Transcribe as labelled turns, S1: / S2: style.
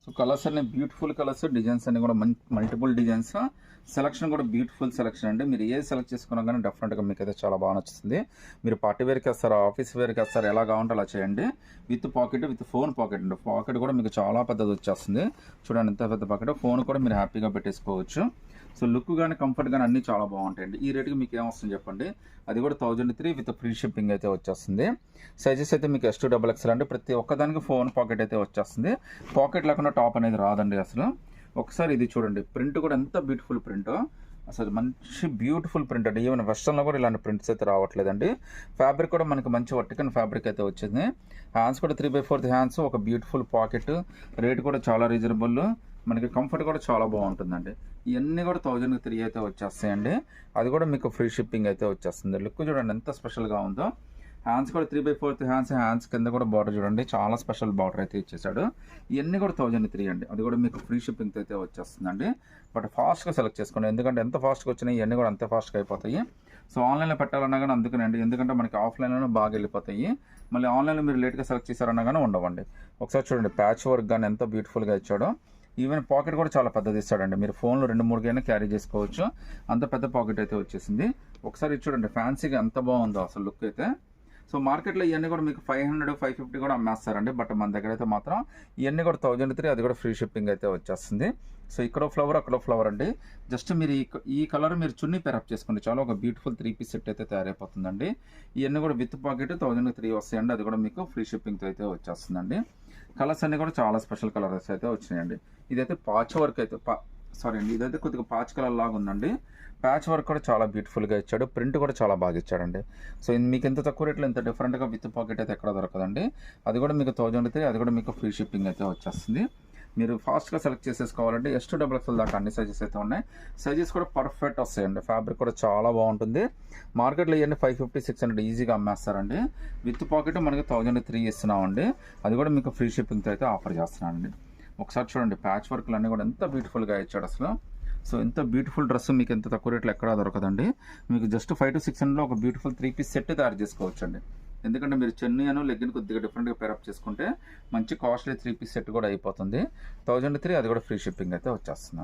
S1: So colours అన్ని beautiful colours, designs అన్ని కూడా మల్టిపుల్ డిజైన్స్, సెలక్షన్ కూడా బ్యూటిఫుల్ సెలక్షన్ అండి. మీరు ఏది సెలెక్ట్ చేసుకున్నా కానీ డెఫినెట్గా మీకు అయితే చాలా బాగా నచ్చుతుంది. మీరు పార్టీ వేర్కి వేస్తారా, ఆఫీస్ వేర్కి వేస్తారా, ఎలా కావాలంటే అలా చేయండి. With pocket, with phone pocket అండి. పాకెట్ కూడా మీకు చాలా పెద్దది వచ్చేస్తుంది. చూడండి ఎంత పెద్ద పాకెట్. ఫోన్ కూడా మీరు హ్యాపీగా పెట్టేసుకోవచ్చు. సో లుక్ కానీ కంఫర్ట్ కానీ అన్నీ చాలా బాగుంటాయండి. ఈ రేటుకి మీకు ఏమొస్తుంది చెప్పండి. అది కూడా 1003 విత్ ఫ్రీ షిప్పింగ్ అయితే వచ్చేస్తుంది. సైజెస్ అయితే మీకు S2XXL అంటే ప్రతి ఒక్కదానికి ఫోన్ పాకెట్ అయితే వచ్చేస్తుంది. పాకెట్ లేకుండా టాప్ అనేది రాదండి అసలు. ఒకసారి ఇది చూడండి, ప్రింట్ కూడా ఎంత బ్యూటిఫుల్ ప్రింట్, అసలు మంచి బ్యూటిఫుల్ ప్రింట్ అండి. ఈవెన్ వెస్టర్న్లో కూడా ఇలాంటి ప్రింట్స్ అయితే రావట్లేదండి. ఫ్యాబ్రిక్ కూడా మనకి మంచి వర్టికల్ ఫ్యాబ్రిక్ అయితే వచ్చింది. హ్యాండ్స్ కూడా 3/4 హ్యాండ్స్, ఒక బ్యూటిఫుల్ పాకెట్, రేట్ కూడా చాలా రీజనబుల్, మనకి కంఫర్ట్ కూడా చాలా బాగుంటుందండి. ఇవన్నీ కూడా 1003 అయితే వచ్చేస్తాయండి. అది కూడా మీకు ఫ్రీ షిప్పింగ్ అయితే వచ్చేస్తుంది. లుక్ చూడండి ఎంత స్పెషల్గా ఉందో. హ్యాండ్స్ కూడా 3/4 హ్యాండ్స్ కింద కూడా బార్డర్ చూడండి, చాలా స్పెషల్ బార్డర్ అయితే ఇచ్చేసాడు. ఇవన్నీ కూడా 1003 అండి. అది కూడా మీకు ఫ్రీ షిప్పింగ్ అయితే వచ్చేస్తుందండి. బట్ ఫాస్ట్గా సెలెక్ట్ చేసుకోండి, ఎందుకంటే ఎంత ఫాస్ట్గా వచ్చినాయి ఇవన్నీ కూడా అంతే ఫాస్ట్గా అయిపోతాయి. సో ఆన్లైన్లో పెట్టాలన్నా కానీ అందుకనండి, ఎందుకంటే మనకి ఆఫ్లైన్లోనే బాగా వెళ్ళిపోతాయి. మళ్ళీ ఆన్లైన్లో మీరు లేట్గా సెలెక్ట్ చేశారన్నా కానీ ఉండవండి. ఒకసారి చూడండి ప్యాచ్ వర్క్ కానీ ఎంత బ్యూటిఫుల్గా ఇచ్చాడో. ఈవెన్ పాకెట్ కూడా చాలా పెద్దది ఇస్తాడండి. మీరు ఫోన్లో 2-3 క్యారీ చేసుకోవచ్చు, అంత పెద్ద పాకెట్ అయితే వచ్చేసింది. ఒకసారి చూడండి ఫ్యాన్సీగా ఎంత బాగుందో అసలు లుక్ అయితే. సో మార్కెట్లో ఇవన్నీ కూడా మీకు 500-550 కూడా అమ్మేస్తారండి. బట్ మన దగ్గర అయితే మాత్రం ఇవన్నీ కూడా 1003, అది కూడా ఫ్రీ షిప్పింగ్ అయితే వచ్చేస్తుంది. సో ఇక్కడ ఫ్లవర్, అక్కడ ఫ్లవర్ అండి. జస్ట్ మీరు ఈ కలర్ మీరు చున్నీ పేరప్ చేసుకోండి చాలా, ఒక బ్యూటిఫుల్ 3 పీస్ సెట్ అయితే తయారైపోతుందండి. ఇవన్నీ కూడా విత్ పాకెట్ 1003 వస్తాయండి. అది కూడా మీకు ఫ్రీ షిప్పింగ్తో అయితే వచ్చేస్తుందండి. కలర్స్ అన్నీ కూడా చాలా స్పెషల్ కలర్స్ అయితే వచ్చినాయండి. ఇదైతే పాచ్ వర్క్ అయితే సారీ అండి, ఇదైతే కొద్దిగా పాచ్ కలర్ లాగా ఉందండి. ప్యాచ్ వర్క్ కూడా చాలా బ్యూటిఫుల్గా ఇచ్చాడు, ప్రింట్ కూడా చాలా బాగా ఇచ్చాడండి. సో మీకు ఎంత తక్కువ రేట్లో ఇంత డిఫరెంట్గా విత్ పాకెట్ అయితే ఎక్కడ దొరకదండి. అది కూడా మీకు 1003, అది కూడా మీకు ఫ్రీ షిప్పింగ్ అయితే వచ్చేస్తుంది. మీరు ఫాస్ట్గా సెలెక్ట్ చేసేసుకోవాలంటే S2XXL దాకా అన్ని సైజెస్ అయితే ఉన్నాయి. సైజెస్ కూడా పర్ఫెక్ట్ వస్తాయండి. ఫ్యాబ్రిక్ కూడా చాలా బాగుంటుంది. మార్కెట్లో ఇవన్నీ 550-600 ఈజీగా అమ్మేస్తారండి. విత్ పాకెట్ మనకి 1003 ఇస్తున్నామండి. అది కూడా మీకు ఫ్రీ షిప్పింగ్తో అయితే ఆఫర్ చేస్తున్నానండి. ఒకసారి చూడండి ప్యాచ్ వర్క్లు అన్నీ కూడా ఎంత బ్యూటిఫుల్గా ఇచ్చాడు అసలు. సో ఎంత బ్యూటిఫుల్ డ్రెస్ మీకు ఎంత తక్కువ రేట్లో ఎక్కడా దొరకదండి. మీకు జస్ట్ 500-600లో ఒక బ్యూటిఫుల్ 3 పీస్ సెట్ తయారు చేసుకోవచ్చు అండి. ఎందుకంటే మీరు చెన్నీ అను లెగ్గిన్ కొద్దిగా డిఫరెంట్గా పేరప్ చేసుకుంటే మంచి కాస్ట్లీ 3 పీస్ సెట్ కూడా అయిపోతుంది. 1003, అది కూడా ఫ్రీ షిప్పింగ్ అయితే వచ్చేస్తుంది.